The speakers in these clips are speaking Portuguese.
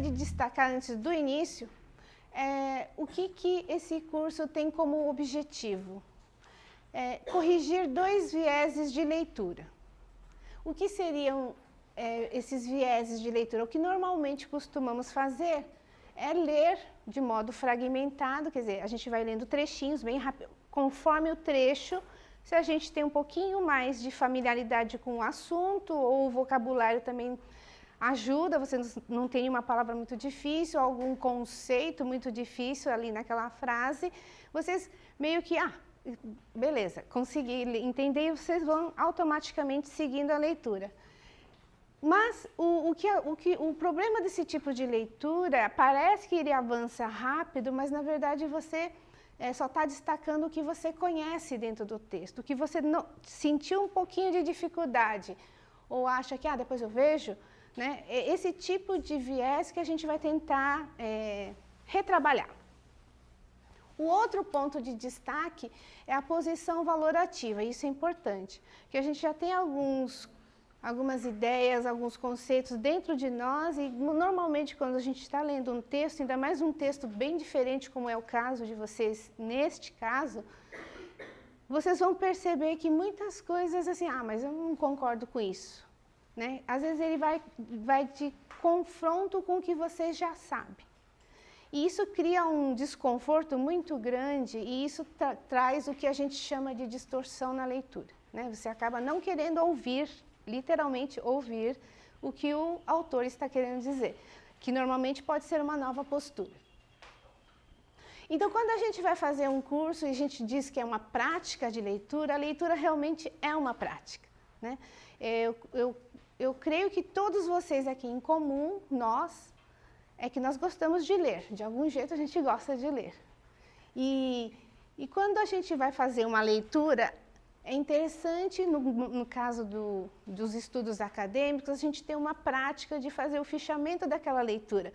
de destacar antes do início o que esse curso tem como objetivo. Corrigir 2 vieses de leitura. O que seriam esses vieses de leitura? O que normalmente costumamos fazer é ler de modo fragmentado, quer dizer, a gente vai lendo trechinhos bem rápido, conforme o trecho. Se a gente tem um pouquinho mais de familiaridade com o assunto, ou o vocabulário também ajuda, você não tem uma palavra muito difícil, algum conceito muito difícil ali naquela frase, vocês meio que, beleza, consegui entender e vocês vão automaticamente seguindo a leitura. Mas o problema desse tipo de leitura, parece que ele avança rápido, mas na verdade você só está destacando o que você conhece dentro do texto, o que você não, sentiu um pouquinho de dificuldade, ou acha que depois eu vejo, né? Esse tipo de viés que a gente vai tentar retrabalhar. O outro ponto de destaque é a posição valorativa, isso é importante, que a gente já tem algumas ideias, alguns conceitos dentro de nós e normalmente quando a gente está lendo um texto, ainda mais um texto bem diferente como é o caso de vocês neste caso, vocês vão perceber que muitas coisas assim, mas eu não concordo com isso, né? Às vezes ele vai de confronto com o que você já sabe. E isso cria um desconforto muito grande e isso traz o que a gente chama de distorção na leitura, né? Você acaba não querendo ouvir, literalmente ouvir, o que o autor está querendo dizer, que normalmente pode ser uma nova postura. Então, quando a gente vai fazer um curso e a gente diz que é uma prática de leitura, a leitura realmente é uma prática, né? Eu creio que todos vocês aqui em comum, nós gostamos de ler, de algum jeito a gente gosta de ler. E quando a gente vai fazer uma leitura, é interessante, no caso dos estudos acadêmicos, a gente ter uma prática de fazer o fichamento daquela leitura.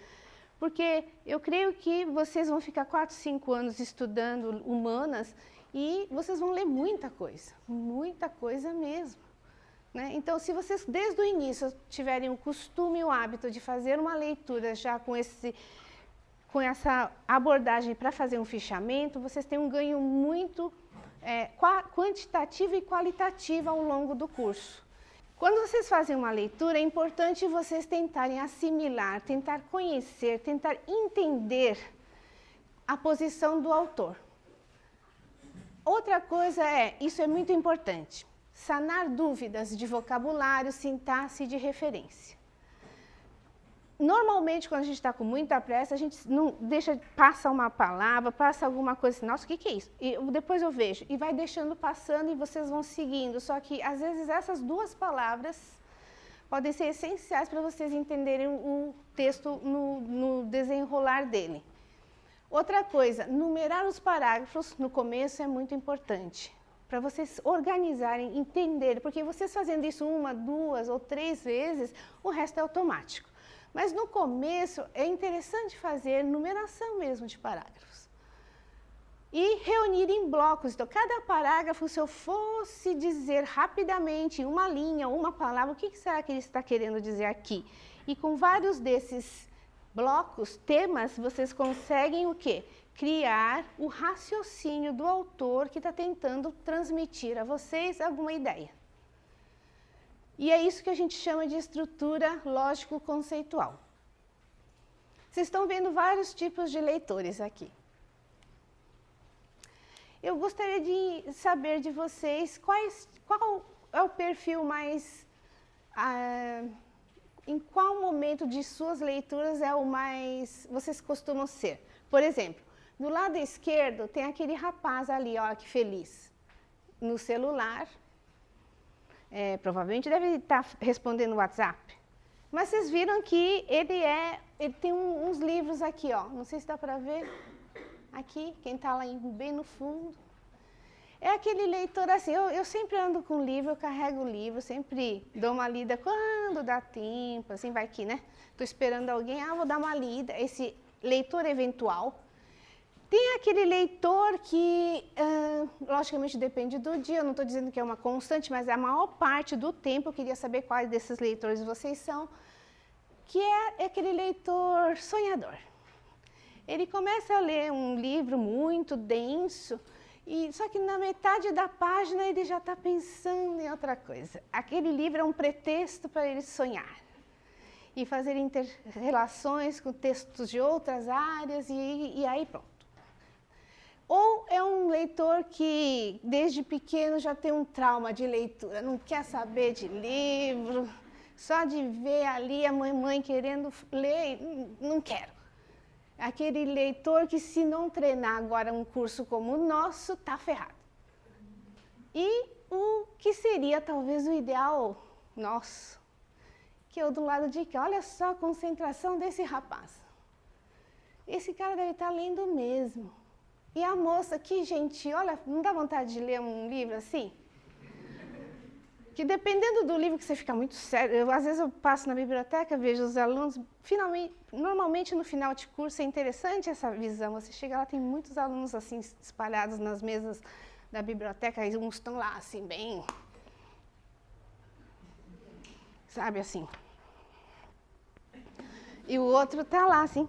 Porque eu creio que vocês vão ficar 4, 5 anos estudando humanas e vocês vão ler muita coisa mesmo, né? Então, se vocês desde o início tiverem o costume e o hábito de fazer uma leitura já com essa abordagem para fazer um fichamento, vocês têm um ganho muito quantitativo e qualitativo ao longo do curso. Quando vocês fazem uma leitura, é importante vocês tentarem assimilar, tentar conhecer, tentar entender a posição do autor. Outra coisa isso é muito importante, sanar dúvidas de vocabulário, sintaxe e de referência. Normalmente, quando a gente está com muita pressa, a gente não passa uma palavra, passa alguma coisa assim, nossa, o que é isso? E depois eu vejo, e vai deixando passando e vocês vão seguindo. Só que, às vezes, essas 2 palavras podem ser essenciais para vocês entenderem o texto no desenrolar dele. Outra coisa, numerar os parágrafos no começo é muito importante, para vocês organizarem, entenderem, porque vocês fazendo isso 1, 2 ou 3 vezes, o resto é automático. Mas no começo é interessante fazer numeração mesmo de parágrafos. E reunir em blocos. Então, cada parágrafo, se eu fosse dizer rapidamente uma linha, uma palavra, o que será que ele está querendo dizer aqui? E com vários desses blocos, temas, vocês conseguem o quê? Criar o raciocínio do autor que está tentando transmitir a vocês alguma ideia. E é isso que a gente chama de estrutura lógico-conceitual. Vocês estão vendo vários tipos de leitores aqui. Eu gostaria de saber de vocês qual é o perfil mais... em qual momento de suas leituras é o mais... vocês costumam ser. Por exemplo, no lado esquerdo tem aquele rapaz ali, olha que feliz, no celular. Provavelmente deve estar respondendo o WhatsApp. Mas vocês viram que ele tem uns livros aqui, não sei se dá para ver. Aqui, quem está lá bem no fundo. É aquele leitor assim, eu sempre ando com livro, eu carrego o livro, sempre dou uma lida quando dá tempo, assim vai que, né? Estou esperando alguém, vou dar uma lida. Esse leitor eventual. Tem aquele leitor que, logicamente, depende do dia, eu não estou dizendo que é uma constante, mas a maior parte do tempo eu queria saber quais desses leitores vocês são. que é aquele leitor sonhador. Ele começa a ler um livro muito denso, só que na metade da página ele já está pensando em outra coisa. Aquele livro é um pretexto para ele sonhar e fazer inter-relações com textos de outras áreas e aí pronto. Ou é um leitor que desde pequeno já tem um trauma de leitura, não quer saber de livro, só de ver ali a mamãe querendo ler, não quero. Aquele leitor que, se não treinar agora um curso como o nosso, está ferrado. E o que seria talvez o ideal nosso, que eu do lado de cá, olha só a concentração desse rapaz. Esse cara deve estar lendo mesmo. E a moça, que gentil, olha, não dá vontade de ler um livro assim? Que dependendo do livro que você fica muito sério, às vezes eu passo na biblioteca, vejo os alunos, normalmente no final de curso é interessante essa visão, você chega lá, tem muitos alunos assim espalhados nas mesas da biblioteca, e uns estão lá assim, bem, sabe assim. E o outro está lá assim,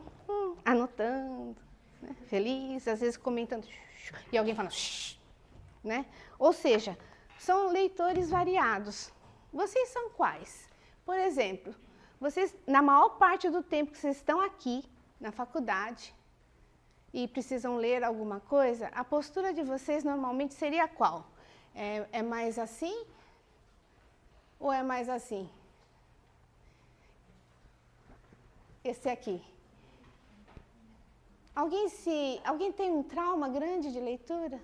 anotando, né, feliz, às vezes comentando, e alguém fala, né? Ou seja, são leitores variados. Vocês são quais? Por exemplo, vocês, na maior parte do tempo que vocês estão aqui, na faculdade, e precisam ler alguma coisa, a postura de vocês normalmente seria qual? É mais assim? Ou é mais assim? Esse aqui. Alguém tem um trauma grande de leitura?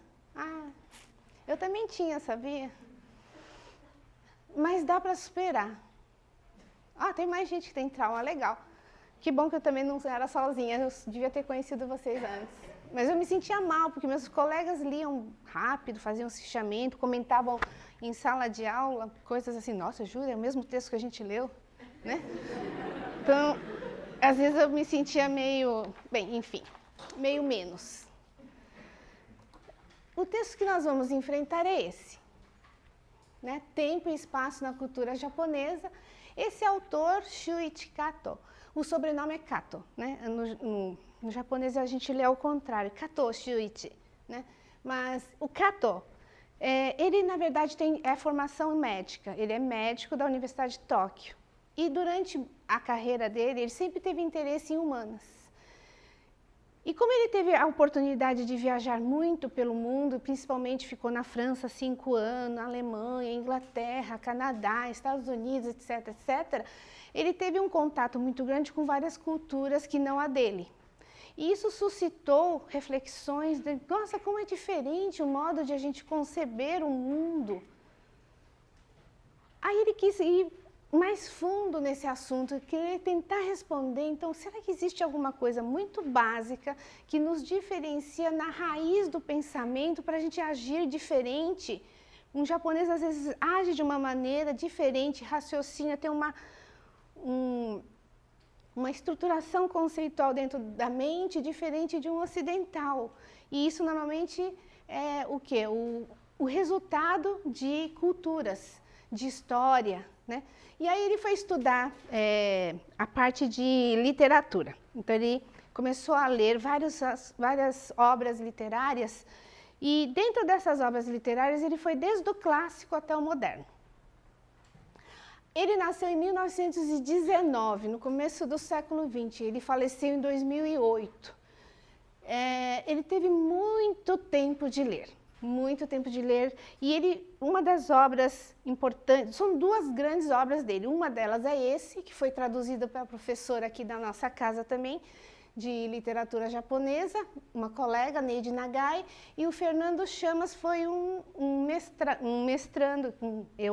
Eu também tinha, sabia? Mas dá para superar. Tem mais gente que tem trauma, legal. Que bom que eu também não era sozinha, eu devia ter conhecido vocês antes. Mas eu me sentia mal, porque meus colegas liam rápido, faziam fichamento, comentavam em sala de aula, coisas assim, nossa, Júlia, é o mesmo texto que a gente leu, né? Então, às vezes eu me sentia meio, meio menos. O texto que nós vamos enfrentar é esse, né? Tempo e Espaço na Cultura Japonesa. Esse autor, Shuichi Kato, o sobrenome é Kato, né? No japonês a gente lê ao contrário, Kato Shuichi, né? Mas o Kato, ele na verdade é formação médica, ele é médico da Universidade de Tóquio. E durante a carreira dele, ele sempre teve interesse em humanas. E como ele teve a oportunidade de viajar muito pelo mundo, principalmente ficou na França 5 anos, na Alemanha, Inglaterra, Canadá, Estados Unidos, etc., etc., ele teve um contato muito grande com várias culturas que não a dele. E isso suscitou reflexões de, nossa, como é diferente o modo de a gente conceber o mundo. Aí ele quis ir mais fundo nesse assunto, querer tentar responder, então, será que existe alguma coisa muito básica que nos diferencia na raiz do pensamento para a gente agir diferente? Um japonês, às vezes, age de uma maneira diferente, raciocina, tem uma estruturação conceitual dentro da mente diferente de um ocidental. E isso, normalmente, é o quê? O resultado de culturas, de história, né? E aí ele foi estudar a parte de literatura. Então ele começou a ler várias obras literárias e dentro dessas obras literárias ele foi desde o clássico até o moderno. Ele nasceu em 1919, no começo do século XX, ele faleceu em 2008. Ele teve muito tempo de ler. Muito tempo de ler, e uma das obras importantes, são 2 grandes obras dele, uma delas é esse, que foi traduzida pela professora aqui da nossa casa também, de literatura japonesa, uma colega, Neide Nagai, e o Fernando Chamas foi um mestrando,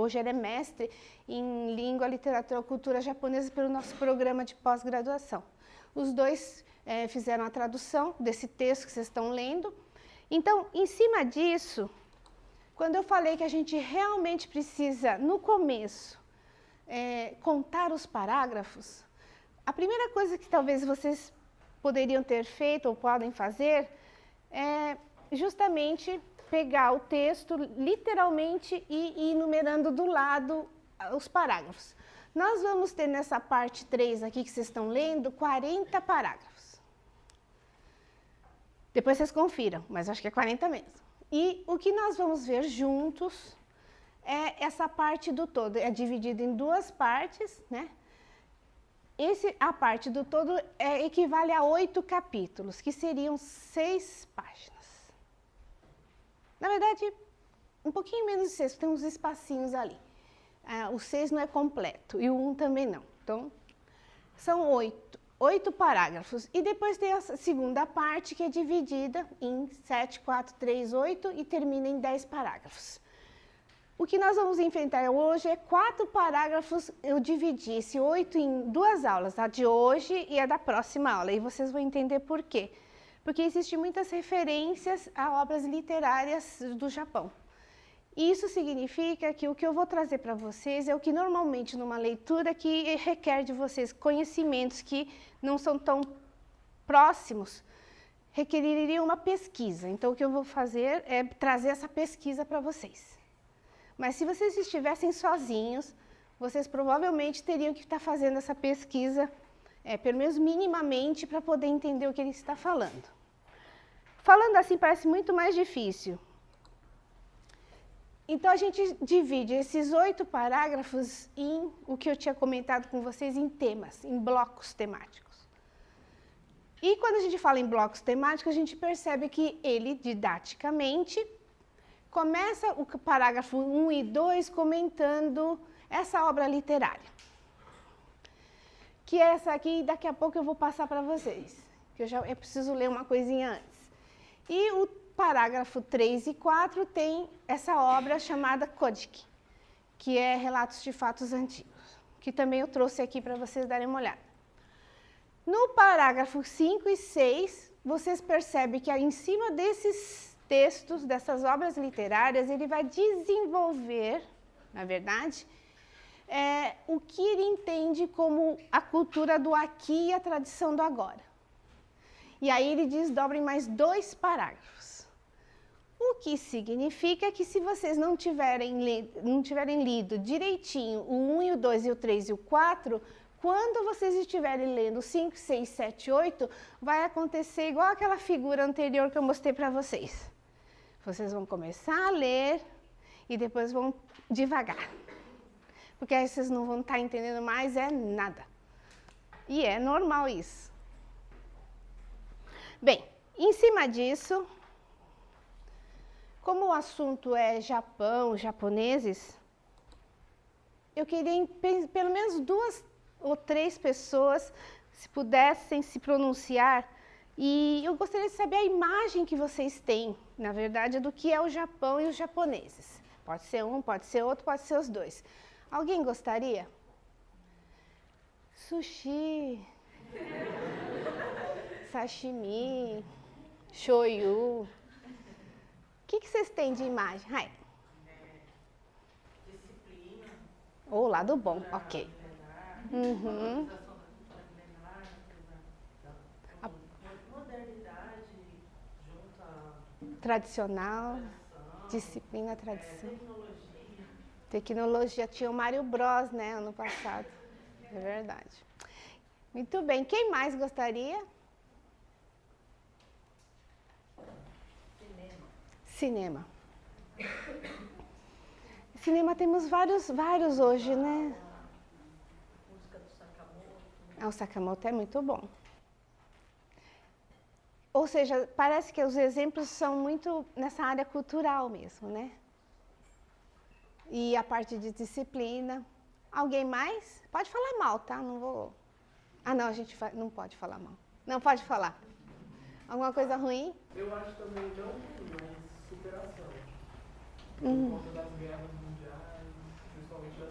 hoje ele é mestre em língua, literatura e cultura japonesa pelo nosso programa de pós-graduação. Os 2 fizeram a tradução desse texto que vocês estão lendo. Então, em cima disso, quando eu falei que a gente realmente precisa, no começo, contar os parágrafos, a primeira coisa que talvez vocês poderiam ter feito ou podem fazer é justamente pegar o texto literalmente e ir numerando do lado os parágrafos. Nós vamos ter nessa parte 3 aqui que vocês estão lendo, 40 parágrafos. Depois vocês confiram, mas acho que é 40 mesmo. E o que nós vamos ver juntos é essa parte do todo. É dividido em duas partes, né? A parte do todo equivale a 8 capítulos, que seriam 6 páginas. Na verdade, um pouquinho menos de 6, tem uns espacinhos ali. O 6 não é completo e o 1 também não. Então, são 8 parágrafos. E depois tem a segunda parte, que é dividida em 7, 4, 3, 8 e termina em 10 parágrafos. O que nós vamos enfrentar hoje é 4 parágrafos. Eu dividi esse 8 em 2 aulas, a de hoje e a da próxima aula. E vocês vão entender por quê. Porque existem muitas referências a obras literárias do Japão. Isso significa que o que eu vou trazer para vocês é o que normalmente numa leitura que requer de vocês conhecimentos que não são tão próximos, requereriam uma pesquisa. Então o que eu vou fazer é trazer essa pesquisa para vocês. Mas se vocês estivessem sozinhos, vocês provavelmente teriam que estar fazendo essa pesquisa, pelo menos minimamente, para poder entender o que ele está falando. Falando assim parece muito mais difícil. Então a gente divide esses 8 parágrafos em o que eu tinha comentado com vocês em temas, em blocos temáticos. E quando a gente fala em blocos temáticos, a gente percebe que ele, didaticamente, começa o parágrafo 1 e 2 comentando essa obra literária. Que é essa aqui, daqui a pouco eu vou passar para vocês. Que eu preciso ler uma coisinha antes. E o parágrafo 3 e 4 tem essa obra chamada Kojiki, que é Relatos de Fatos Antigos, que também eu trouxe aqui para vocês darem uma olhada. No parágrafo 5 e 6, vocês percebem que em cima desses textos, dessas obras literárias, ele vai desenvolver, na verdade, o que ele entende como a cultura do aqui e a tradição do agora. E aí ele desdobra em mais 2 parágrafos. O que significa que se vocês não tiverem lido direitinho o 1 e o 2 e o 3 e o 4, quando vocês estiverem lendo 5, 6, 7, 8, vai acontecer igual aquela figura anterior que eu mostrei para vocês. Vocês vão começar a ler e depois vão devagar. Porque aí vocês não vão estar entendendo mais nada. E é normal isso. Bem, em cima disso, como o assunto é Japão, japoneses, eu queria pelo menos 2 ou 3 pessoas, se pudessem se pronunciar. E eu gostaria de saber a imagem que vocês têm, na verdade, do que é o Japão e os japoneses. Pode ser um, pode ser outro, pode ser os 2. Alguém gostaria? Sushi, sashimi, shoyu. O que vocês têm de imagem? Hai. Disciplina. O lado bom, ok. Uhum. Tradicional, disciplina, tradição. Tecnologia. Tinha o Mario Bros, né, ano passado. É verdade. Muito bem. Quem mais gostaria? Cinema. Cinema temos vários hoje, né? Música do Sakamoto. O Sakamoto é muito bom. Ou seja, parece que os exemplos são muito nessa área cultural mesmo, né? E a parte de disciplina. Alguém mais? Pode falar mal, tá? Não vou... não, a gente não pode falar mal. Não pode falar. Alguma coisa ruim? Eu acho também não ruim, mas superação. Por conta das guerras mundiais, principalmente da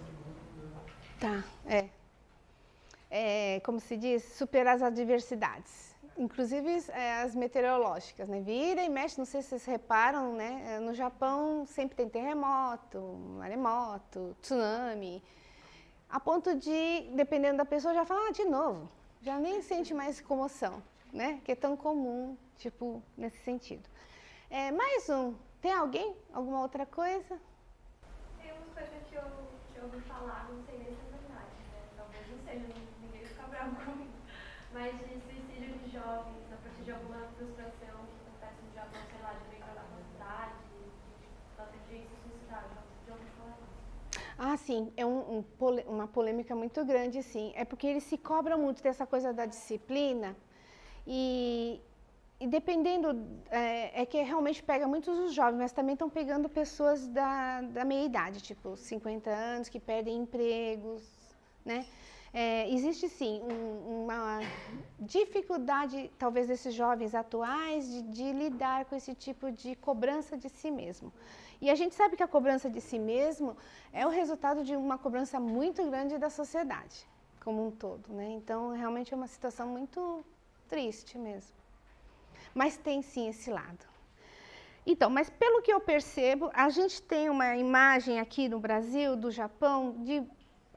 Segunda. Tá, como se diz, superar as adversidades. Inclusive as meteorológicas, né? Vira e mexe, não sei se vocês reparam, né? No Japão sempre tem terremoto, maremoto, tsunami. A ponto de, dependendo da pessoa, já fala, de novo. Já nem sente mais comoção, né? Que é tão comum, tipo, nesse sentido. Mais um. Tem alguém? Alguma outra coisa? Tem uma coisa que eu ouvi falar, não sei nem se é verdade. seja, ninguém vai ficar bravo comigo, mas de suicídio de jovens a partir de alguma frustração que acontece no Japão, sei lá, de alguém para a faculdade, ela teve que se suicidar, já ouvi falar isso. Ah, sim, é uma polêmica muito grande, sim. É porque eles se cobram muito dessa coisa da disciplina e dependendo, é que realmente pega muitos os jovens, mas também estão pegando pessoas da meia-idade, tipo 50 anos, que perdem empregos, né? Existe, sim, uma dificuldade, talvez, desses jovens atuais de lidar com esse tipo de cobrança de si mesmo. E a gente sabe que a cobrança de si mesmo é o resultado de uma cobrança muito grande da sociedade, como um todo, né? Então, realmente é uma situação muito triste mesmo. Mas tem sim esse lado. Então, mas pelo que eu percebo, a gente tem uma imagem aqui no Brasil, do Japão, de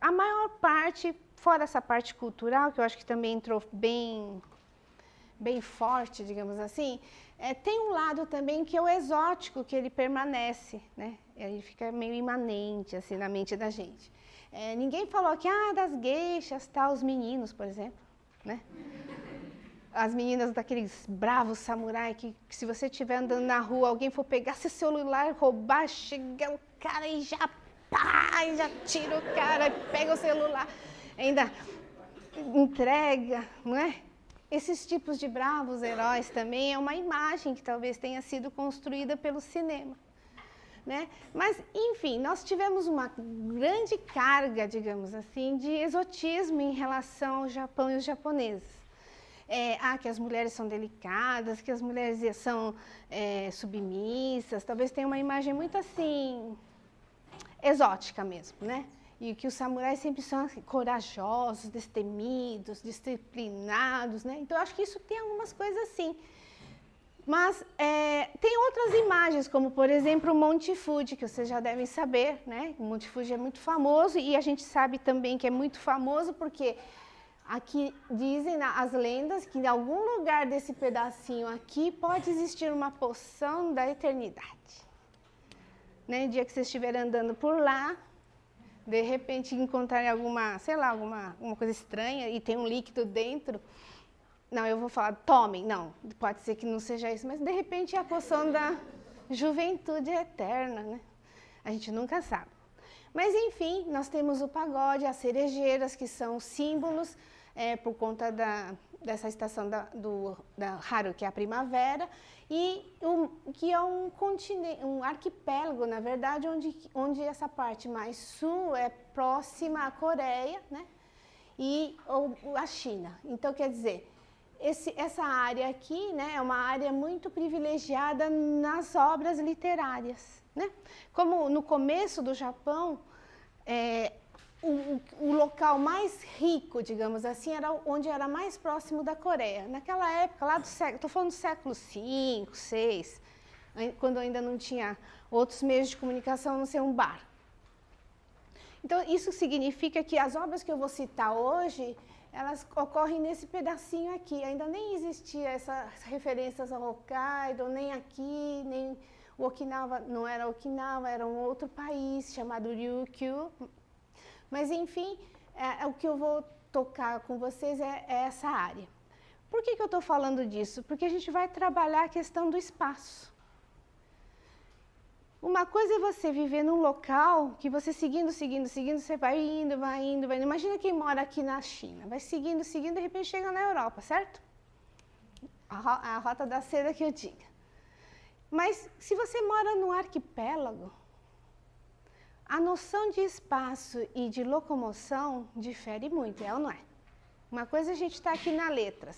a maior parte, fora essa parte cultural, que eu acho que também entrou bem forte, digamos assim, tem um lado também que é o exótico, que ele permanece, né? Ele fica meio imanente assim, na mente da gente. Ninguém falou aqui, das geishas, tá, os meninos, por exemplo, né? As meninas daqueles bravos samurai que se você estiver andando na rua, alguém for pegar seu celular, roubar, chega o cara e já tira o cara, pega o celular, ainda entrega, não é? Esses tipos de bravos heróis também é uma imagem que talvez tenha sido construída pelo cinema, né? Mas, enfim, nós tivemos uma grande carga, digamos assim, de exotismo em relação ao Japão e os japoneses. Que as mulheres são delicadas, que as mulheres são submissas, talvez tenha uma imagem muito assim, exótica mesmo, né? E que os samurais sempre são assim, corajosos, destemidos, disciplinados, né? Então, eu acho que isso tem algumas coisas assim. Mas tem outras imagens, como, por exemplo, o Monte Fuji, que vocês já devem saber, né? O Monte Fuji é muito famoso e a gente sabe também que é muito famoso porque aqui dizem as lendas que em algum lugar desse pedacinho aqui pode existir uma poção da eternidade. Né? No dia que vocês estiverem andando por lá, de repente encontrarem alguma coisa estranha e tem um líquido dentro, não, eu vou falar, tomem, não, pode ser que não seja isso, mas de repente é a poção da juventude eterna, né? A gente nunca sabe. Mas enfim, nós temos o pagode, as cerejeiras, que são símbolos, por conta dessa estação da Haru, que é a primavera, e que é um continente, um arquipélago, na verdade, onde essa parte mais sul é próxima à Coreia, né? Ou a China. Então, quer dizer, essa área aqui, né, é uma área muito privilegiada nas obras literárias, né? Como no começo do Japão, o local mais rico, digamos assim, era onde era mais próximo da Coreia. Naquela época, lá do século, estou falando do século V, VI, quando ainda não tinha outros meios de comunicação, a não ser um bar. Então, isso significa que as obras que eu vou citar hoje, elas ocorrem nesse pedacinho aqui. Ainda nem existia essas referências ao Hokkaido, nem aqui, nem o Okinawa, não era Okinawa, era um outro país chamado Ryukyu. Mas, enfim, o que eu vou tocar com vocês é essa área. Por que eu estou falando disso? Porque a gente vai trabalhar a questão do espaço. Uma coisa é você viver num local que você seguindo, você vai indo. Imagina quem mora aqui na China. Vai seguindo, de repente chega na Europa, certo? A rota da seda que eu diga. Mas se você mora num arquipélago, a noção de espaço e de locomoção difere muito, é ou não é? Uma coisa a gente está aqui nas letras,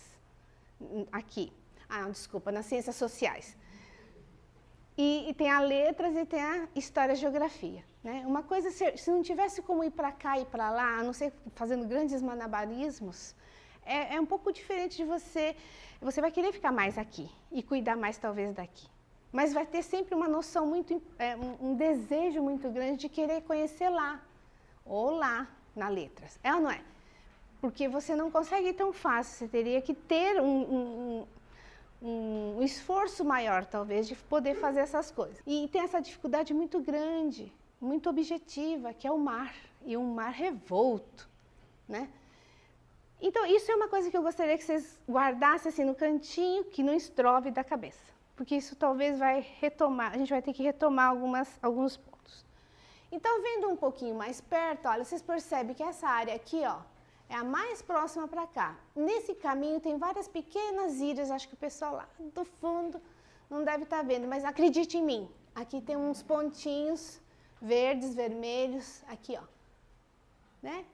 nas ciências sociais. E tem as letras e tem a história e geografia, né? Uma coisa, se não tivesse como ir para cá e para lá, a não ser fazendo grandes malabarismos, é um pouco diferente de você vai querer ficar mais aqui e cuidar mais talvez daqui. Mas vai ter sempre uma noção um desejo muito grande de querer conhecer lá, ou lá, na letras. É ou não é? Porque você não consegue ir tão fácil, você teria que ter um esforço maior, talvez, de poder fazer essas coisas. E tem essa dificuldade muito grande, muito objetiva, que é o mar, e um mar revolto, né? Então, isso é uma coisa que eu gostaria que vocês guardassem assim no cantinho, que não estrove da cabeça. Porque isso talvez vai retomar, a gente vai ter que retomar alguns pontos. Então, vendo um pouquinho mais perto, olha, vocês percebem que essa área aqui, ó, é a mais próxima para cá. Nesse caminho tem várias pequenas ilhas, acho que o pessoal lá do fundo não deve estar vendo, mas acredite em mim, aqui tem uns pontinhos verdes, vermelhos, aqui, ó, né?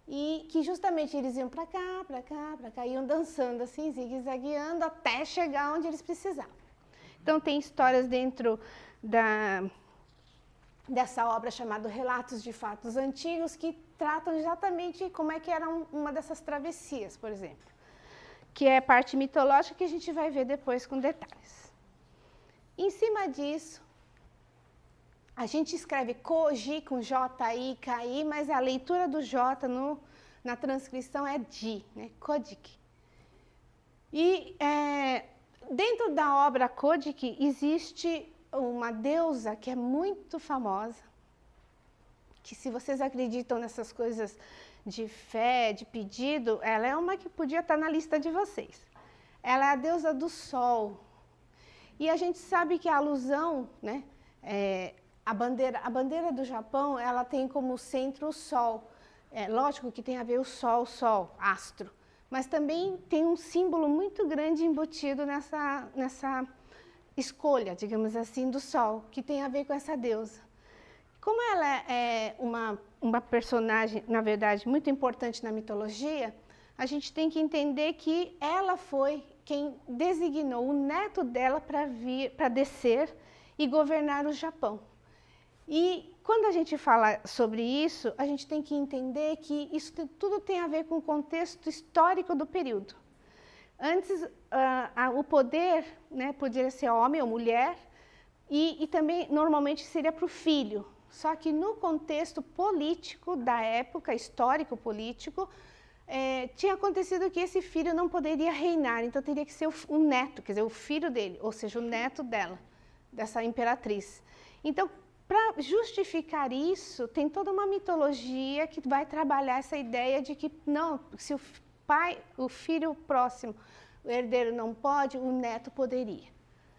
E que justamente eles iam para cá, para cá, para cá, iam dançando assim, zigue-zagueando, até chegar onde eles precisavam. Então, tem histórias dentro dessa obra chamada Relatos de Fatos Antigos, que tratam exatamente como é que era uma dessas travessias, por exemplo, que é a parte mitológica que a gente vai ver depois com detalhes. Em cima disso, a gente escreve Koji com J-I, K-I, mas a leitura do J na transcrição é Ji, né? Kojiki. E dentro da obra Kojiki existe uma deusa que é muito famosa, que se vocês acreditam nessas coisas de fé, de pedido, ela é uma que podia estar na lista de vocês. Ela é a deusa do sol. E a gente sabe que a alusão, né, a bandeira do Japão, ela tem como centro o sol. É lógico que tem a ver o sol, astro. Mas também tem um símbolo muito grande embutido nessa escolha, digamos assim, do sol, que tem a ver com essa deusa. Como ela é uma personagem, na verdade, muito importante na mitologia, a gente tem que entender que ela foi quem designou o neto dela para descer e governar o Japão. E quando a gente fala sobre isso, a gente tem que entender que isso tudo tem a ver com o contexto histórico do período. Antes, o poder, né, poderia ser homem ou mulher, e também normalmente seria para o filho. Só que no contexto político da época, histórico-político, tinha acontecido que esse filho não poderia reinar, então teria que ser o neto, quer dizer, o filho dele, ou seja, o neto dela, dessa imperatriz. Então, para justificar isso, tem toda uma mitologia que vai trabalhar essa ideia de que não, se o filho próximo, o herdeiro não pode, o neto poderia.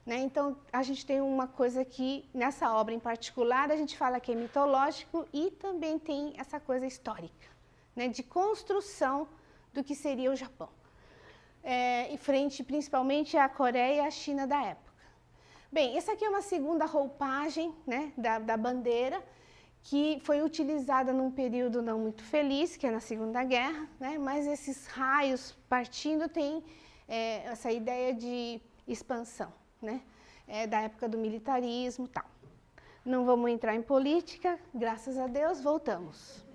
Né? Então, a gente tem uma coisa que, nessa obra em particular, a gente fala que é mitológico e também tem essa coisa histórica, né? De construção do que seria o Japão, em frente principalmente à Coreia e à China da época. Bem, essa aqui é uma segunda roupagem, né, da bandeira, que foi utilizada num período não muito feliz, que é na Segunda Guerra, né, mas esses raios partindo têm essa ideia de expansão, né, da época do militarismo e tal. Não vamos entrar em política, graças a Deus, voltamos.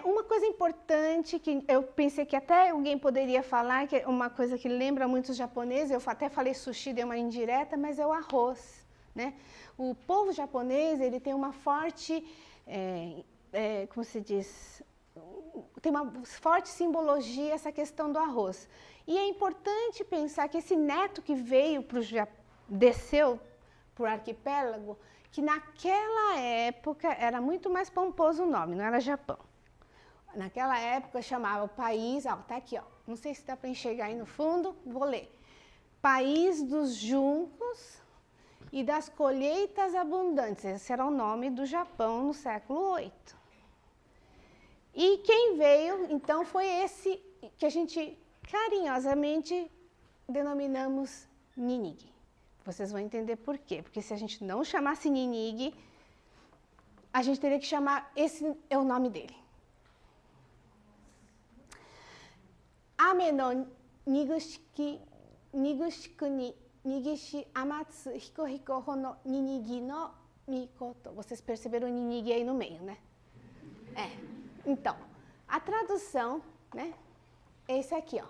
Uma coisa importante que eu pensei que até alguém poderia falar, que é uma coisa que lembra muito os japoneses, eu até falei sushi, deu uma indireta, mas é o arroz, né? O povo japonês, ele tem uma forte, como se diz, tem uma forte simbologia essa questão do arroz. E é importante pensar que esse neto que veio desceu para o arquipélago, que naquela época era muito mais pomposo o nome, não era Japão. Naquela época chamava o país, tá aqui, ó, não sei se dá para enxergar aí no fundo, vou ler. País dos juncos e das colheitas abundantes. Esse era o nome do Japão no século VIII. E quem veio, então, foi esse que a gente carinhosamente denominamos Ninigi. Vocês vão entender por quê. Porque se a gente não chamasse Ninigi, a gente teria que chamar, esse é o nome dele. Ame no nigushiku ni nigishi amatsu hiko hiko hono ninigi no mikoto. Vocês perceberam o ninigi aí no meio, né? Então, a tradução, né, é esse aqui, ó.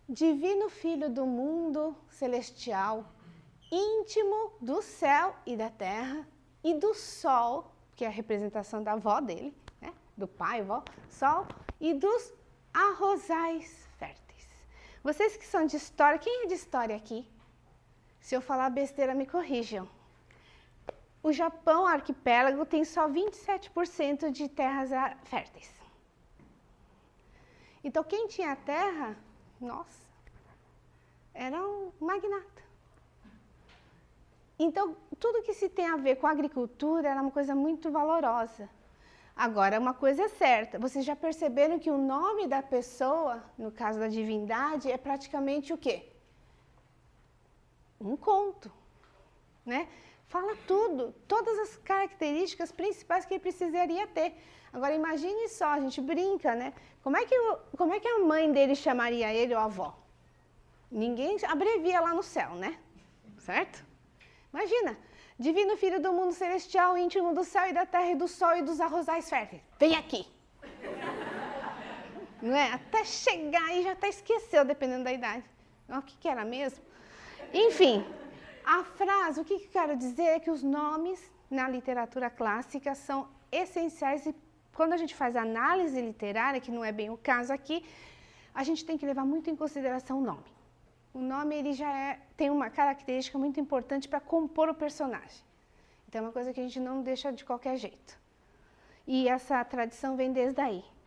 Divino Filho do mundo celestial, íntimo do céu e da terra e do sol, que é a representação da avó dele, né, do pai, avó, sol, e dos arrozais férteis. Vocês que são de história, quem é de história aqui? Se eu falar besteira, me corrijam. O Japão, arquipélago, tem só 27% de terras férteis. Então, quem tinha terra, nossa, era um magnata. Então, tudo que se tem a ver com a agricultura era uma coisa muito valorosa. Agora, uma coisa é certa, vocês já perceberam que o nome da pessoa, no caso da divindade, é praticamente o quê? Um conto, né? Fala tudo, todas as características principais que ele precisaria ter. Agora, imagine só, a gente brinca, né? Como é que a mãe dele chamaria ele ou a avó? Ninguém abrevia lá no céu, né? Certo? Imagina, divino filho do mundo celestial, íntimo do céu e da terra e do sol e dos arrozais férteis. Vem aqui! Não é? Até chegar aí já até esqueceu, dependendo da idade. O que era mesmo? Enfim, a frase, o que eu quero dizer é que os nomes na literatura clássica são essenciais e quando a gente faz análise literária, que não é bem o caso aqui, a gente tem que levar muito em consideração o nome. O nome ele já tem uma característica muito importante para compor o personagem. Então é uma coisa que a gente não deixa de qualquer jeito. E essa tradição vem desde aí.